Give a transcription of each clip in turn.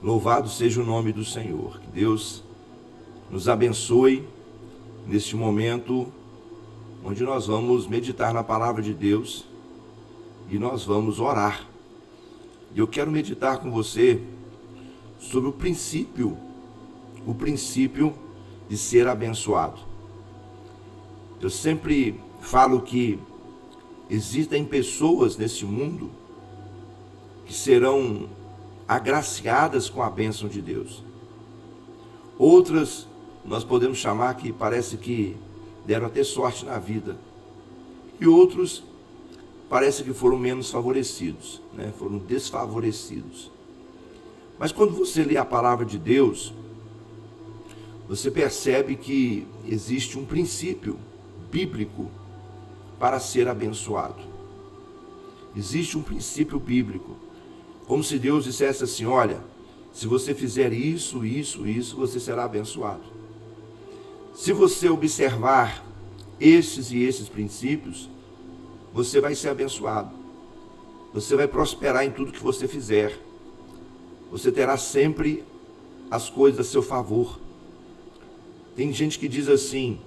Louvado seja o nome do Senhor. Que Deus nos abençoe neste momento onde nós vamos meditar na palavra de Deus e nós vamos orar. E eu quero meditar com você sobre o princípio de ser abençoado. Eu sempre falo que existem pessoas neste mundo que serão agraciadas com a bênção de Deus. Outras nós podemos chamar que parece que deram até sorte na vida. E outros parece que foram menos favorecidos, foram desfavorecidos. Mas quando você lê a palavra de Deus, você percebe que existe um princípio bíblico para ser abençoado. Existe um princípio bíblico. Como se Deus dissesse assim: olha, se você fizer isso, você será abençoado. Se você observar estes e esses princípios, você vai ser abençoado. Você vai prosperar em tudo que você fizer. Você terá sempre as coisas a seu favor. Tem gente que diz assim: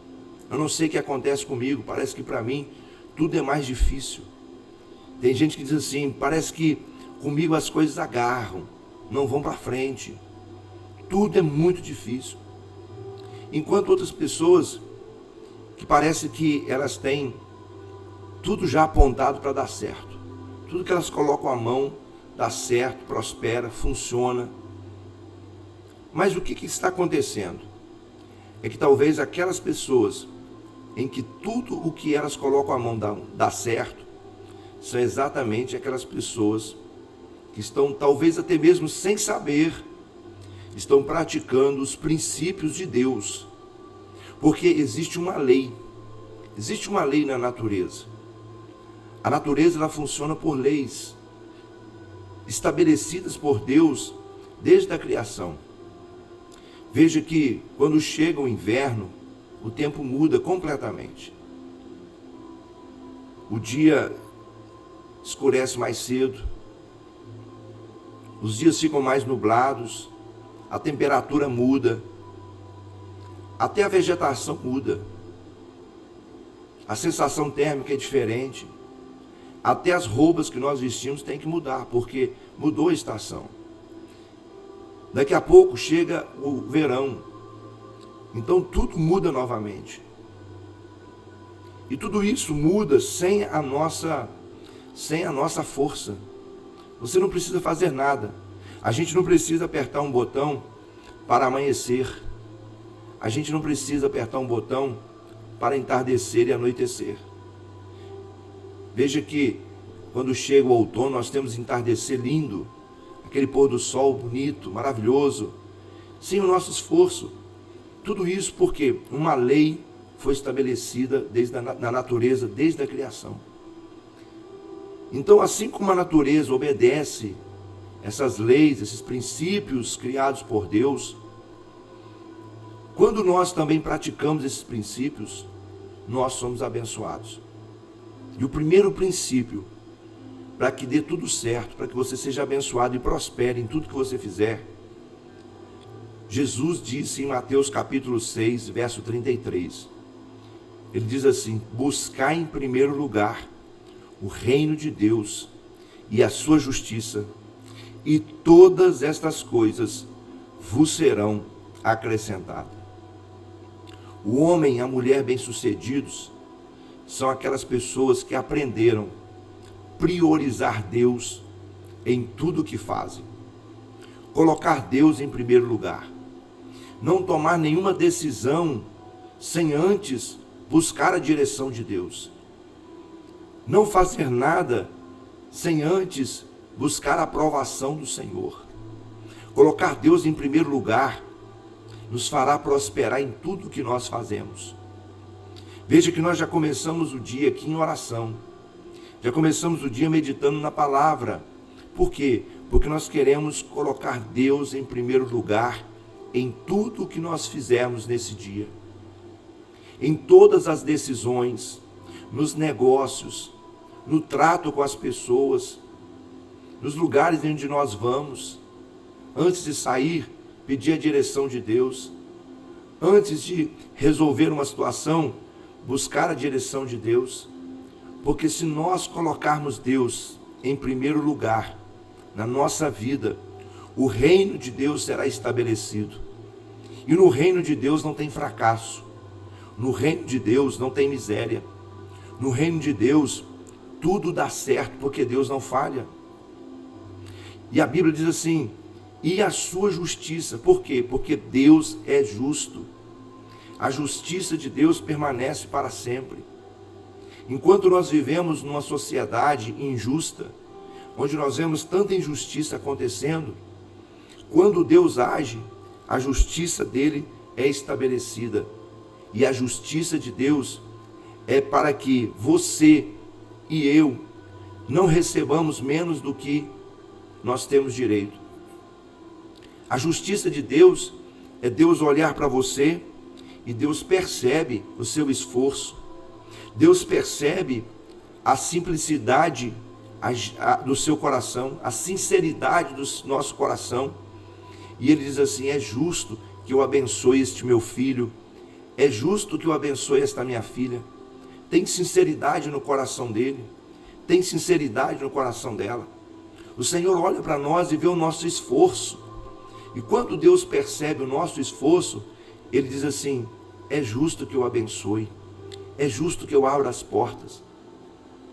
eu não sei o que acontece comigo, parece que para mim tudo é mais difícil. Tem gente que diz assim: parece que comigo as coisas agarram, não vão para frente. Tudo é muito difícil. Enquanto outras pessoas que parece que elas têm tudo já apontado para dar certo. Tudo que elas colocam a mão dá certo, prospera, funciona. Mas o que está acontecendo? É que talvez aquelas pessoas em que tudo o que elas colocam a mão dá certo, são exatamente aquelas pessoas que estão, talvez até mesmo sem saber, estão praticando os princípios de Deus. Porque existe uma lei na natureza. A natureza ela funciona por leis estabelecidas por Deus desde a criação. Veja que quando chega o inverno, o tempo muda completamente. O dia escurece mais cedo, os dias ficam mais nublados, a temperatura muda, até a vegetação muda, a sensação térmica é diferente, até as roupas que nós vestimos têm que mudar, porque mudou a estação. Daqui a pouco chega o verão, então tudo muda novamente. E tudo isso muda sem a nossa força. Você não precisa fazer nada. A gente não precisa apertar um botão para amanhecer. A gente não precisa apertar um botão para entardecer e anoitecer. Veja que quando chega o outono, nós temos entardecer lindo, aquele pôr do sol bonito, maravilhoso, sem o nosso esforço. Tudo isso porque uma lei foi estabelecida na natureza, desde a criação. Então, assim como a natureza obedece essas leis, esses princípios criados por Deus, quando nós também praticamos esses princípios, nós somos abençoados. E o primeiro princípio, para que dê tudo certo, para que você seja abençoado e prospere em tudo que você fizer, Jesus disse em Mateus capítulo 6, verso 33, ele diz assim: buscai em primeiro lugar o reino de Deus e a sua justiça, e todas estas coisas vos serão acrescentadas. O homem e a mulher bem-sucedidos são aquelas pessoas que aprenderam a priorizar Deus em tudo o que fazem. Colocar Deus em primeiro lugar. Não tomar nenhuma decisão sem antes buscar a direção de Deus. Não fazer nada sem antes buscar a aprovação do Senhor. Colocar Deus em primeiro lugar nos fará prosperar em tudo que nós fazemos. Veja que nós já começamos o dia aqui em oração. Já começamos o dia meditando na palavra. Por quê? Porque nós queremos colocar Deus em primeiro lugar em tudo que nós fizermos nesse dia. Em todas as decisões, nos negócios, no trato com as pessoas, nos lugares onde nós vamos, antes de sair, pedir a direção de Deus. Antes de resolver uma situação, buscar a direção de Deus. Porque se nós colocarmos Deus em primeiro lugar na nossa vida, o reino de Deus será estabelecido. E no reino de Deus não tem fracasso. No reino de Deus não tem miséria. No reino de Deus tudo dá certo, porque Deus não falha. E a Bíblia diz assim: e a sua justiça. Por quê? Porque Deus é justo. A justiça de Deus permanece para sempre. Enquanto nós vivemos numa sociedade injusta, onde nós vemos tanta injustiça acontecendo, quando Deus age, a justiça dele é estabelecida. E a justiça de Deus é para que você e eu não recebamos menos do que nós temos direito. A justiça de Deus é Deus olhar para você e Deus percebe o seu esforço. Deus percebe a simplicidade do seu coração, a sinceridade do nosso coração. E ele diz assim: é justo que eu abençoe este meu filho, é justo que eu abençoe esta minha filha. Tem sinceridade no coração dele, tem sinceridade no coração dela. O Senhor olha para nós e vê o nosso esforço. E quando Deus percebe o nosso esforço, Ele diz assim: é justo que eu abençoe, é justo que eu abra as portas.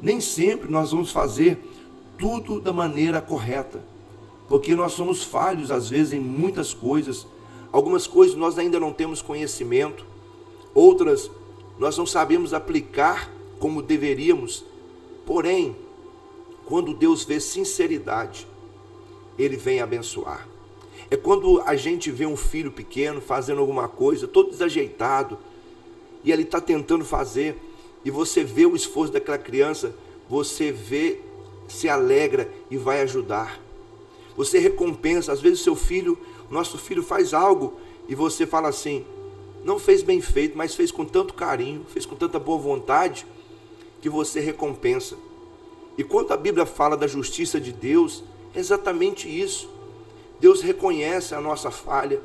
Nem sempre nós vamos fazer tudo da maneira correta, porque nós somos falhos às vezes em muitas coisas. Algumas coisas nós ainda não temos conhecimento, outras nós não sabemos aplicar como deveríamos. Porém, quando Deus vê sinceridade, Ele vem abençoar. É quando a gente vê um filho pequeno fazendo alguma coisa, todo desajeitado, e ele está tentando fazer, e você vê o esforço daquela criança, você vê, se alegra e vai ajudar. Você recompensa. Às vezes nosso filho faz algo, e você fala assim: não fez bem feito, mas fez com tanto carinho, fez com tanta boa vontade, que você recompensa. E quando a Bíblia fala da justiça de Deus, é exatamente isso. Deus reconhece a nossa falha,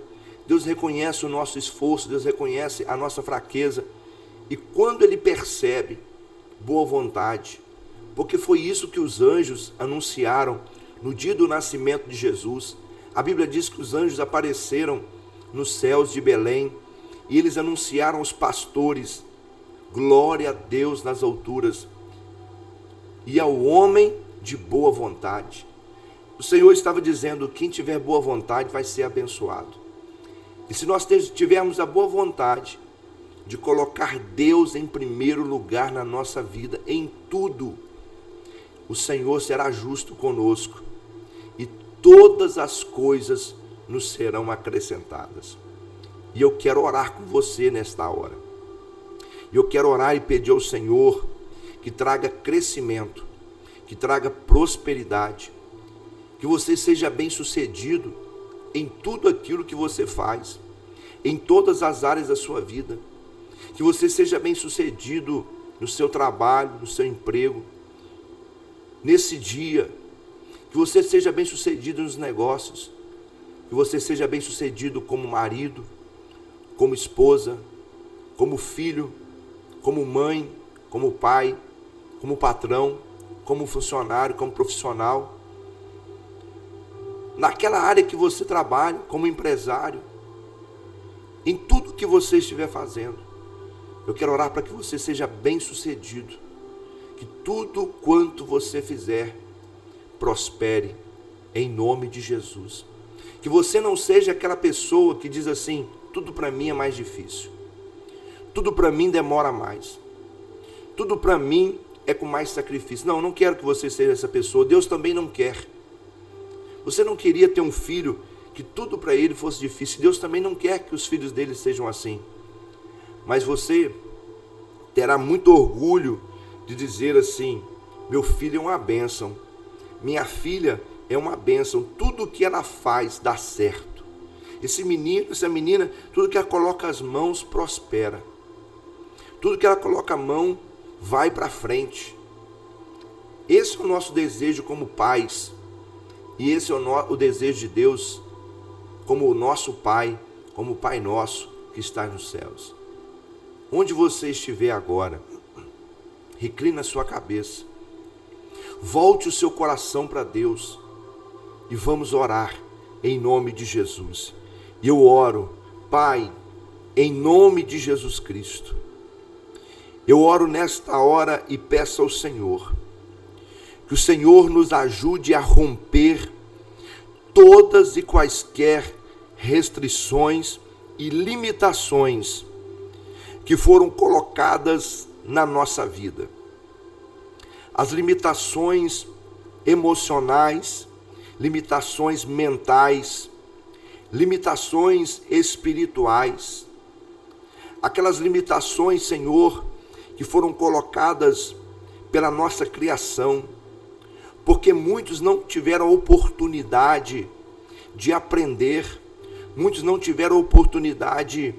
Deus reconhece o nosso esforço, Deus reconhece a nossa fraqueza. E quando Ele percebe boa vontade, porque foi isso que os anjos anunciaram no dia do nascimento de Jesus. A Bíblia diz que os anjos apareceram nos céus de Belém e eles anunciaram aos pastores: glória a Deus nas alturas e ao homem de boa vontade. O Senhor estava dizendo: quem tiver boa vontade vai ser abençoado. E se nós tivermos a boa vontade de colocar Deus em primeiro lugar na nossa vida, em tudo, o Senhor será justo conosco e todas as coisas nos serão acrescentadas. E eu quero orar com você nesta hora. Eu quero orar e pedir ao Senhor que traga crescimento, que traga prosperidade, que você seja bem-sucedido em tudo aquilo que você faz, em todas as áreas da sua vida. Que você seja bem-sucedido no seu trabalho, no seu emprego, nesse dia. Que você seja bem-sucedido nos negócios. Que você seja bem-sucedido como marido, como esposa, como filho, como mãe, como pai, como patrão, como funcionário, como profissional. Naquela área que você trabalha, como empresário, em tudo que você estiver fazendo, eu quero orar para que você seja bem-sucedido, que tudo quanto você fizer prospere, em nome de Jesus. Que você não seja aquela pessoa que diz assim: tudo para mim é mais difícil, tudo para mim demora mais, tudo para mim é com mais sacrifício. Não, eu não quero que você seja essa pessoa. Deus também não quer. Você não queria ter um filho que tudo para ele fosse difícil. Deus também não quer que os filhos dele sejam assim. Mas você terá muito orgulho de dizer assim: meu filho é uma bênção, minha filha é uma bênção, tudo que ela faz dá certo. Esse menino, essa menina, tudo que ela coloca as mãos prospera. Tudo que ela coloca a mão vai para frente. Esse é o nosso desejo como pais. E esse é o desejo de Deus como o nosso Pai, como o Pai nosso que está nos céus. Onde você estiver agora, reclina a sua cabeça, volte o seu coração para Deus e vamos orar em nome de Jesus. E eu oro, Pai, em nome de Jesus Cristo. Eu oro nesta hora e peço ao Senhor que o Senhor nos ajude a romper todas e quaisquer restrições e limitações que foram colocadas na nossa vida. As limitações emocionais, limitações mentais, limitações espirituais, aquelas limitações, Senhor, que foram colocadas pela nossa criação, porque muitos não tiveram a oportunidade de aprender, muitos não tiveram a oportunidade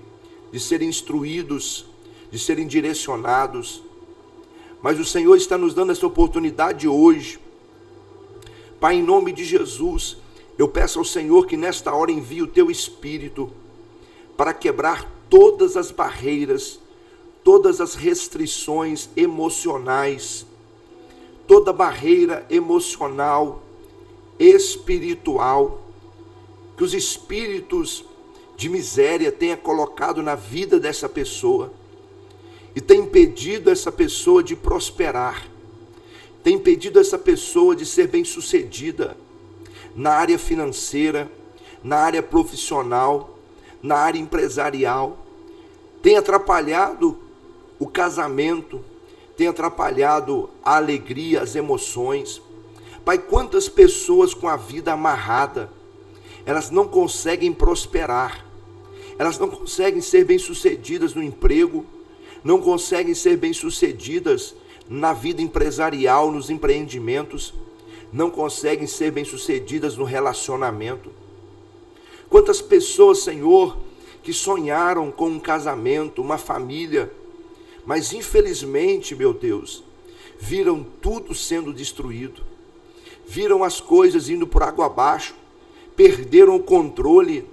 de serem instruídos, de serem direcionados, mas o Senhor está nos dando essa oportunidade hoje. Pai, em nome de Jesus, eu peço ao Senhor que nesta hora envie o Teu Espírito para quebrar todas as barreiras, todas as restrições emocionais, toda barreira emocional, espiritual, que os espíritos de miséria tenha colocado na vida dessa pessoa e tem impedido essa pessoa de prosperar, tem impedido essa pessoa de ser bem-sucedida na área financeira, na área profissional, na área empresarial, tem atrapalhado o casamento, tem atrapalhado a alegria, as emoções. Pai, quantas pessoas com a vida amarrada, elas não conseguem prosperar, elas não conseguem ser bem-sucedidas no emprego, não conseguem ser bem-sucedidas na vida empresarial, nos empreendimentos, não conseguem ser bem-sucedidas no relacionamento. Quantas pessoas, Senhor, que sonharam com um casamento, uma família, mas infelizmente, meu Deus, viram tudo sendo destruído, viram as coisas indo por água abaixo, perderam o controle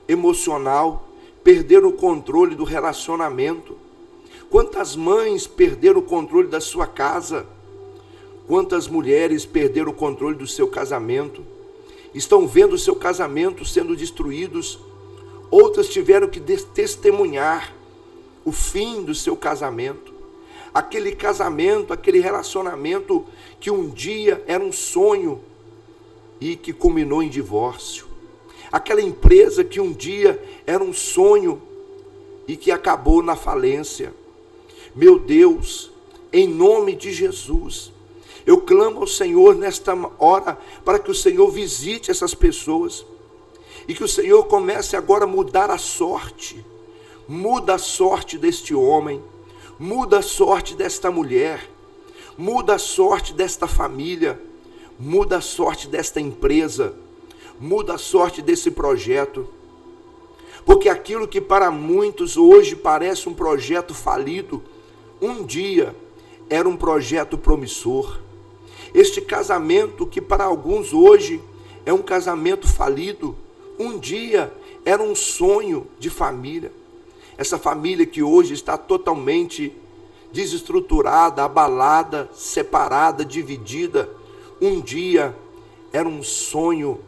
emocional, perderam o controle do relacionamento. Quantas mães perderam o controle da sua casa, quantas mulheres perderam o controle do seu casamento, estão vendo o seu casamento sendo destruídos, outras tiveram que testemunhar o fim do seu casamento, aquele casamento, aquele relacionamento que um dia era um sonho e que culminou em divórcio, aquela empresa que um dia era um sonho e que acabou na falência. Meu Deus, em nome de Jesus, eu clamo ao Senhor nesta hora para que o Senhor visite essas pessoas e que o Senhor comece agora a mudar a sorte. Muda a sorte deste homem, muda a sorte desta mulher, muda a sorte desta família, muda a sorte desta empresa, muda a sorte desse projeto. Porque aquilo que para muitos hoje parece um projeto falido, um dia era um projeto promissor. Este casamento que para alguns hoje é um casamento falido, um dia era um sonho de família. Essa família que hoje está totalmente desestruturada, abalada, separada, dividida, um dia era um sonho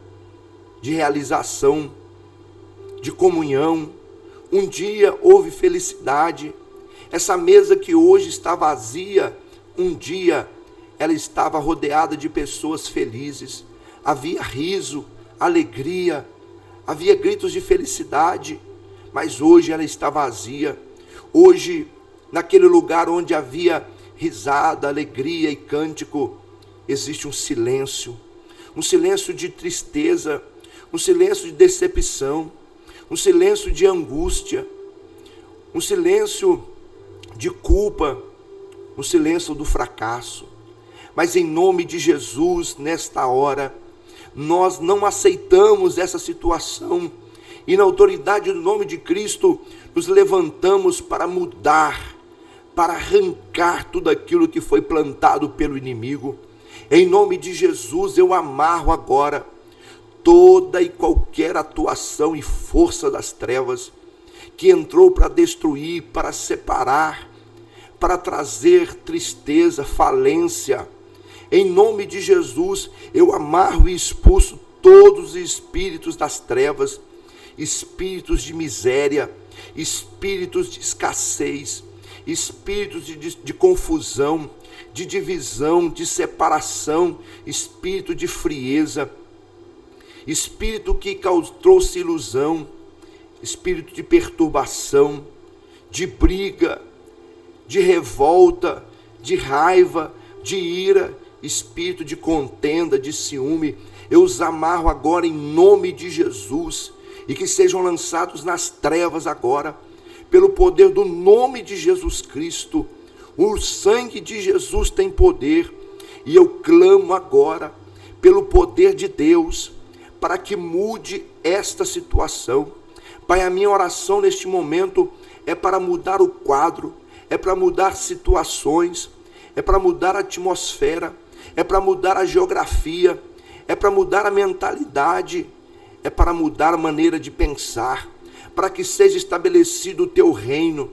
de realização, de comunhão, um dia houve felicidade. Essa mesa que hoje está vazia, um dia ela estava rodeada de pessoas felizes, havia riso, alegria, havia gritos de felicidade, mas hoje ela está vazia. Hoje, naquele lugar onde havia risada, alegria e cântico, existe um silêncio de tristeza, um silêncio de decepção, um silêncio de angústia, um silêncio de culpa, um silêncio do fracasso. Mas em nome de Jesus, nesta hora, nós não aceitamos essa situação e na autoridade do nome de Cristo, nos levantamos para mudar, para arrancar tudo aquilo que foi plantado pelo inimigo. Em nome de Jesus, eu amarro agora toda e qualquer atuação e força das trevas que entrou para destruir, para separar, para trazer tristeza, falência. Em nome de Jesus, eu amarro e expulso todos os espíritos das trevas, espíritos de miséria, espíritos de escassez, espíritos de confusão, de divisão, de separação, espírito de frieza, espírito que trouxe ilusão, espírito de perturbação, de briga, de revolta, de raiva, de ira, espírito de contenda, de ciúme. Eu os amarro agora em nome de Jesus e que sejam lançados nas trevas agora, pelo poder do nome de Jesus Cristo. O sangue de Jesus tem poder e eu clamo agora pelo poder de Deus para que mude esta situação. Pai, a minha oração neste momento é para mudar o quadro, é para mudar situações, é para mudar a atmosfera, é para mudar a geografia, é para mudar a mentalidade, é para mudar a maneira de pensar, para que seja estabelecido o teu reino,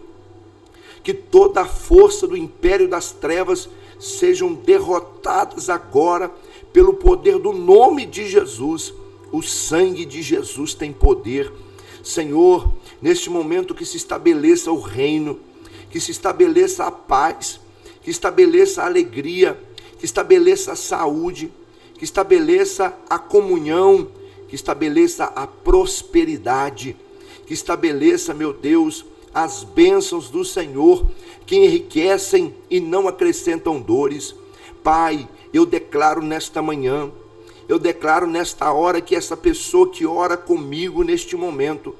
que toda a força do império das trevas sejam derrotadas agora pelo poder do nome de Jesus. O sangue de Jesus tem poder. Senhor, neste momento que se estabeleça o reino, que se estabeleça a paz, que estabeleça a alegria, que estabeleça a saúde, que estabeleça a comunhão, que estabeleça a prosperidade, que estabeleça, meu Deus, as bênçãos do Senhor, que enriquecem e não acrescentam dores. Pai, eu declaro nesta manhã, eu declaro nesta hora que essa pessoa que ora comigo neste momento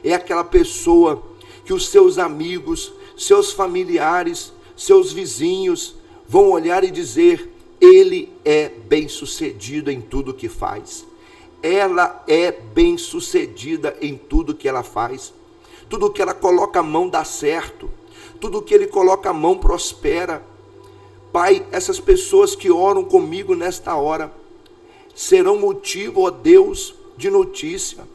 é aquela pessoa que os seus amigos, seus familiares, seus vizinhos vão olhar e dizer: ele é bem-sucedido em tudo que faz. Ela é bem-sucedida em tudo que ela faz. Tudo que ela coloca a mão dá certo. Tudo que ele coloca a mão prospera. Pai, essas pessoas que oram comigo nesta hora serão motivo, ó Deus, de notícia.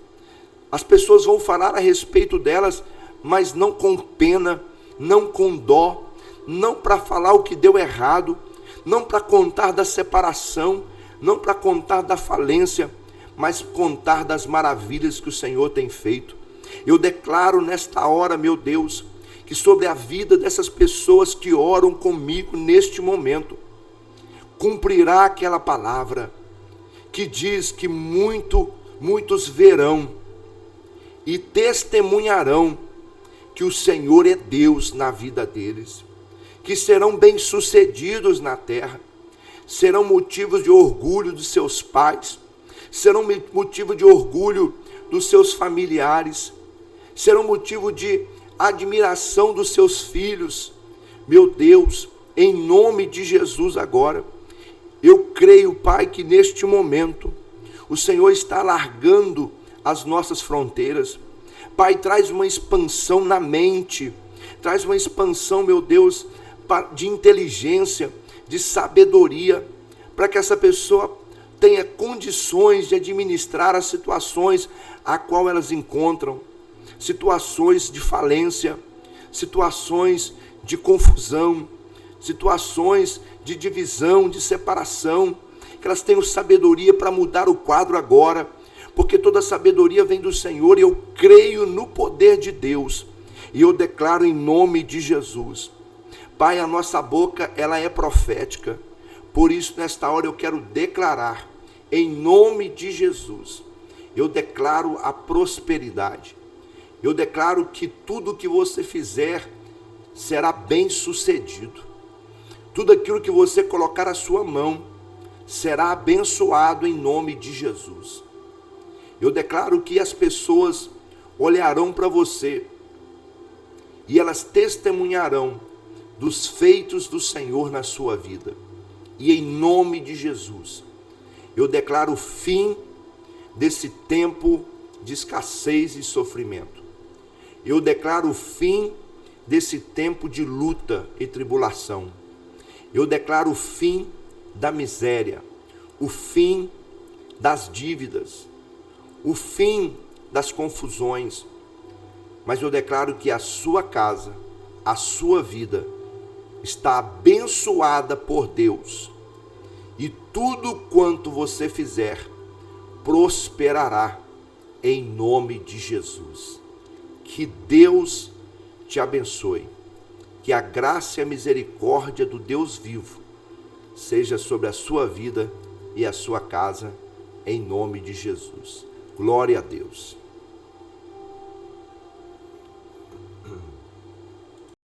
As pessoas vão falar a respeito delas, mas não com pena, não com dó, não para falar o que deu errado, não para contar da separação, não para contar da falência, mas contar das maravilhas que o Senhor tem feito. Eu declaro nesta hora, meu Deus, que sobre a vida dessas pessoas que oram comigo neste momento, cumprirá aquela palavra que diz que muitos verão e testemunharão que o Senhor é Deus na vida deles, que serão bem-sucedidos na terra, serão motivos de orgulho dos seus pais, serão motivo de orgulho dos seus familiares, serão motivo de admiração dos seus filhos. Meu Deus, em nome de Jesus agora, eu creio, Pai, que neste momento o Senhor está alargando as nossas fronteiras. Pai, traz uma expansão na mente, traz uma expansão, meu Deus, de inteligência, de sabedoria, para que essa pessoa tenha condições de administrar as situações a qual elas encontram, situações de falência, situações de confusão, situações de divisão, de separação, que elas tenham sabedoria para mudar o quadro agora, porque toda sabedoria vem do Senhor e eu creio no poder de Deus, e eu declaro em nome de Jesus. Pai, a nossa boca, ela é profética, por isso nesta hora eu quero declarar, em nome de Jesus, eu declaro a prosperidade, eu declaro que tudo que você fizer será bem sucedido, tudo aquilo que você colocar a sua mão será abençoado em nome de Jesus. Eu declaro que as pessoas olharão para você e elas testemunharão dos feitos do Senhor na sua vida. E em nome de Jesus, eu declaro o fim desse tempo de escassez e sofrimento. Eu declaro o fim desse tempo de luta e tribulação. Eu declaro o fim da miséria, o fim das dívidas, o fim das confusões, mas eu declaro que a sua casa, a sua vida, está abençoada por Deus. E tudo quanto você fizer, prosperará em nome de Jesus. Que Deus te abençoe. Que a graça e a misericórdia do Deus vivo seja sobre a sua vida e a sua casa, em nome de Jesus. Glória a Deus.